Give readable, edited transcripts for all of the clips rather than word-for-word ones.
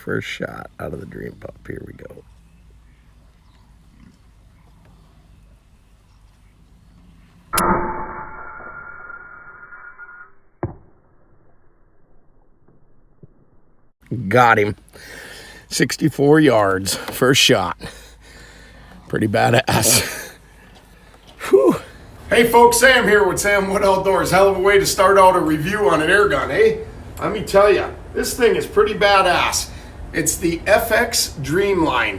First shot out of the Dream Pup. Here we go. Got him. 64 yards. First shot. Pretty badass. Whew. Hey folks, Sam here with Sam Wood Outdoors. Hell of a way to start out a review on an air gun, eh? Let me tell you, this thing is pretty badass. It's the FX Dreamline.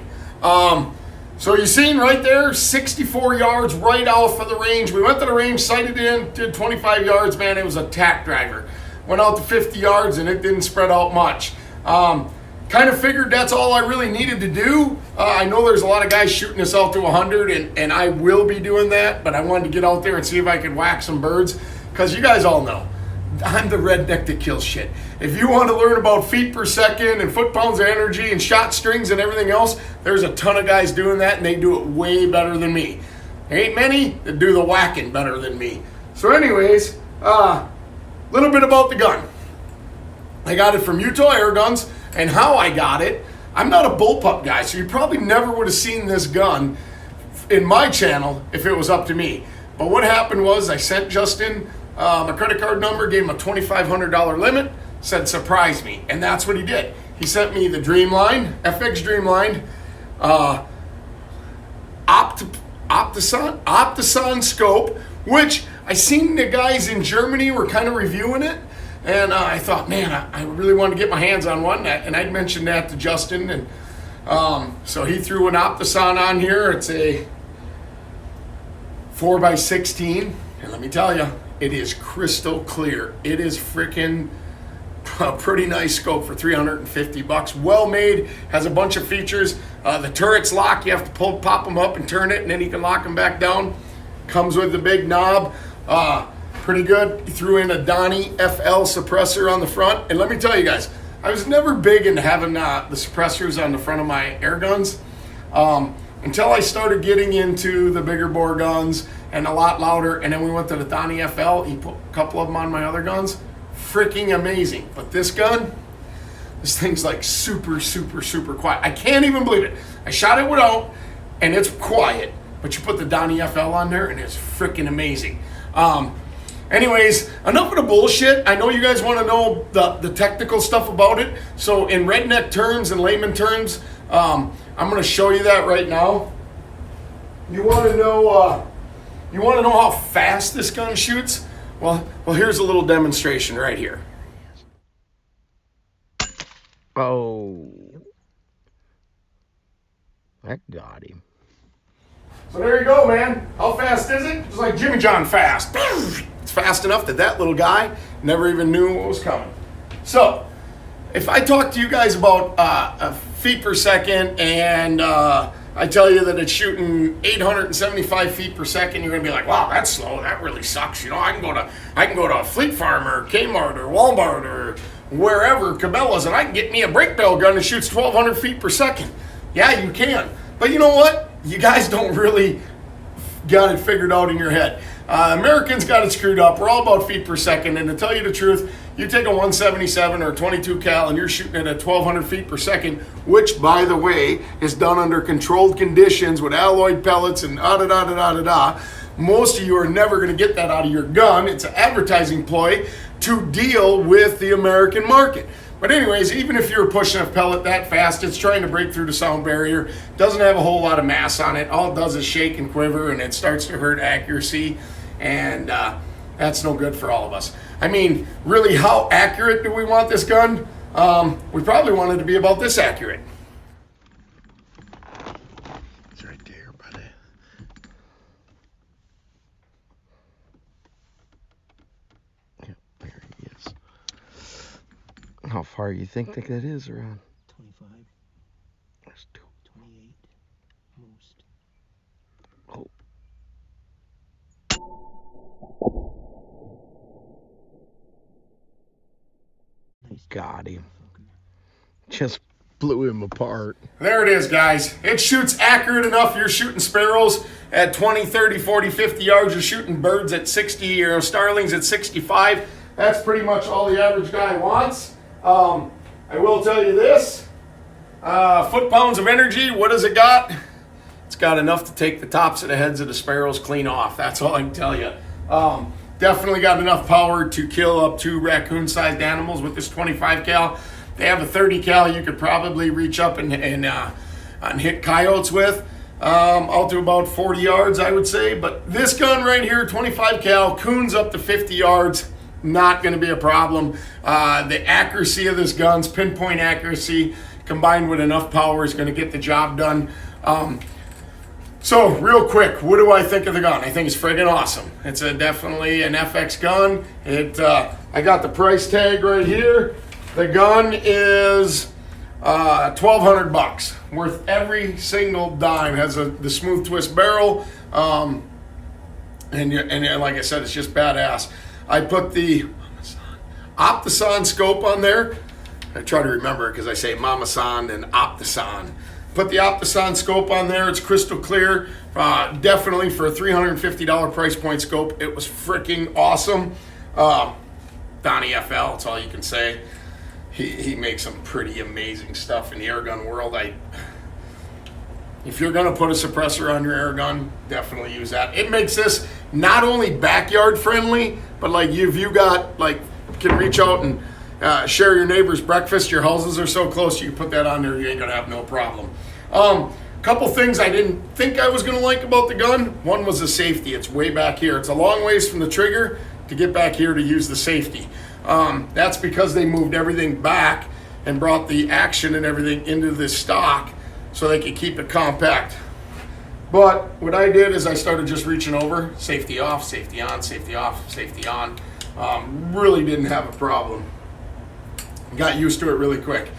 So you seen right there, 64 yards right off of the range. We went to the range, sighted in, did 25 yards, man, it was a tack driver. Went out to 50 yards and it didn't spread out much. Kind of figured that's all I really needed to do. I know there's a lot of guys shooting this out to 100, and I will be doing that, but I wanted to get out there and see if I could whack some birds, because you guys all know, I'm the redneck that kills shit. If you want to learn about feet per second and foot-pounds of energy and shot strings and everything else, there's a ton of guys doing that, and they do it way better than me. There ain't many that do the whacking better than me. So anyways, little bit about the gun. I got it from Utah Air Guns. And how I got it, I'm not a bullpup guy, so you probably never would have seen this gun in my channel if it was up to me. But what happened was I sent Justin my credit card number, gave him a $2,500 limit, said surprise me, and that's what he did. He sent me the Dreamline, FX Dreamline, Optison scope, which I seen the guys in Germany were kind of reviewing it. And I thought, man, I really wanted to get my hands on one. And I'd mentioned that to Justin. And so he threw an Optison on here. It's a 4x16. And let me tell you, it is crystal clear. It is freaking a pretty nice scope for $350. Well made, has a bunch of features. The turret's locked. You have to pop them up and turn it, and then you can lock them back down. Comes with the big knob. Pretty good. He threw in a Donnie FL suppressor on the front. And let me tell you guys, I was never big into having the suppressors on the front of my air guns until I started getting into the bigger bore guns and a lot louder. And then we went to the Donnie FL. He put a couple of them on my other guns. Freaking amazing. But this gun, this thing's like super, super, super quiet. I can't even believe it. I shot it without, and it's quiet. But you put the Donnie FL on there, and it's freaking amazing. Anyways, enough of the bullshit. I know you guys want to know the technical stuff about it. So in redneck terms and layman terms, I'm going to show you that right now. You want to know how fast this gun shoots? Well, here's a little demonstration right here. Oh, that got him. So there you go, man. How fast is it? It's like Jimmy John fast. It's fast enough that that little guy never even knew what was coming. So, if I talk to you guys about feet per second and I tell you that it's shooting 875 feet per second, you're gonna be like, wow, that's slow. That really sucks. You know, I can go to Fleet Farm or Kmart or Walmart or wherever, Cabela's, and I can get me a brake barrel gun that shoots 1,200 feet per second. Yeah, you can. But you know what? You guys don't really got it figured out in your head. Americans got it screwed up. We're all about feet per second, and to tell you the truth, you take a 177 or a 22 cal and you're shooting it at 1,200 feet per second, which, by the way, is done under controlled conditions with alloyed pellets and da-da-da-da-da-da-da. Most of you are never going to get that out of your gun. It's an advertising ploy to deal with the American market. But anyways, even if you're pushing a pellet that fast, it's trying to break through the sound barrier. Doesn't have a whole lot of mass on it. All it does is shake and quiver, and it starts to hurt accuracy. And that's no good for all of us. I mean, really, how accurate do we want this gun? We probably want it to be about this accurate. It's right there, buddy. Yep, there he is. How far you think that is around? 25. There's 28 most. Oh. Nice. Got him. Just blew him apart. There it is, guys. It shoots accurate enough. You're shooting sparrows at 20, 30, 40, 50 yards. You're shooting birds at 60 or starlings at 65. That's pretty much all the average guy wants. I will tell you this. Foot-pounds of energy, what has it got? It's got enough to take the tops of the heads of the sparrows clean off. That's all I can tell you. Definitely got enough power to kill up 2 raccoon-sized animals with this 25 cal. They have a 30 cal you could probably reach up and hit coyotes with. Out to about 40 yards, I would say. But this gun right here, 25 cal, coons up to 50 yards, not going to be a problem. The accuracy of this gun's pinpoint accuracy combined with enough power is going to get the job done. So real quick, what do I think of the gun? I think it's friggin' awesome. It's definitely an FX gun. I got the price tag right here. The gun is $1,200, worth every single dime. Has the smooth twist barrel, and like I said, it's just badass. I put the Optison scope on there. I try to remember it because I say Mama-san and Optison. Put the Optison scope on there. It's crystal clear. Definitely for a $350 price point scope. It was freaking awesome. Donnie FL, that's all you can say. He makes some pretty amazing stuff in the airgun world. If you're going to put a suppressor on your airgun, definitely use that. It makes this not only backyard friendly, but like if you got can reach out and share your neighbor's breakfast. Your houses are so close, you can put that on there. You ain't gonna have no problem. Couple things I didn't think I was gonna like about the gun. One was the safety. It's way back here. It's a long ways from the trigger to get back here to use the safety. That's because they moved everything back and brought the action and everything into this stock so they could keep it compact. But what I did is I started just reaching over, safety off, safety on, safety off, safety on. Really didn't have a problem. Got used to it really quick.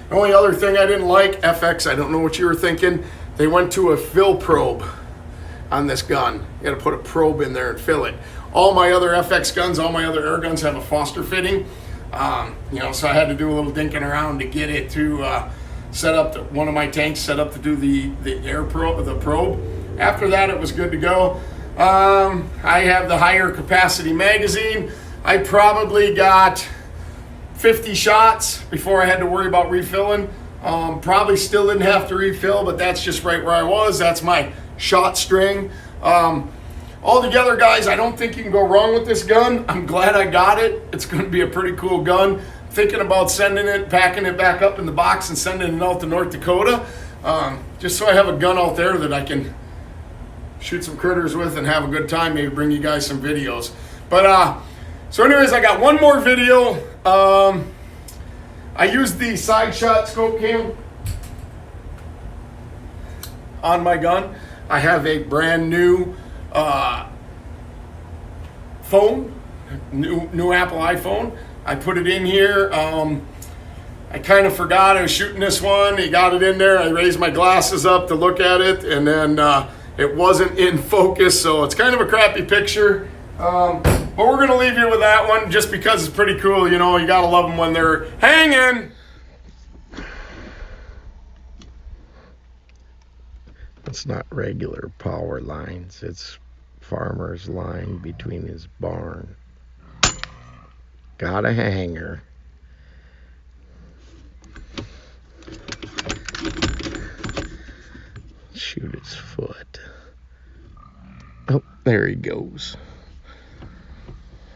The only other thing I didn't like, FX, I don't know what you were thinking, they went to a fill probe on this gun. You gotta put a probe in there and fill it. All my other FX guns, all my other air guns have a Foster fitting. So I had to do a little dinking around to get it to set up one of my tanks set up to do the probe. After that, it was good to go. I have the higher capacity magazine. I probably got 50 shots before I had to worry about refilling. Probably still didn't have to refill, but that's just right where I was. That's my shot string. Altogether, guys, I don't think you can go wrong with this gun. I'm glad I got it. It's going to be a pretty cool gun. Thinking about sending it, packing it back up in the box and sending it out to North Dakota, just so I have a gun out there that I can shoot some critters with and have a good time, maybe bring you guys some videos. But so anyways, I got one more video. I used the side shot scope cam on my gun. I have a brand new phone, new Apple iPhone. I put it in here. I kind of forgot I was shooting this one. He got it in there. I raised my glasses up to look at it, and then it wasn't in focus, so it's kind of a crappy picture. But we're going to leave you with that one just because it's pretty cool. You know, you got to love them when they're hanging. It's not regular power lines. It's farmer's line between his barn. Got a hanger. Shoot his foot. Oh, there he goes.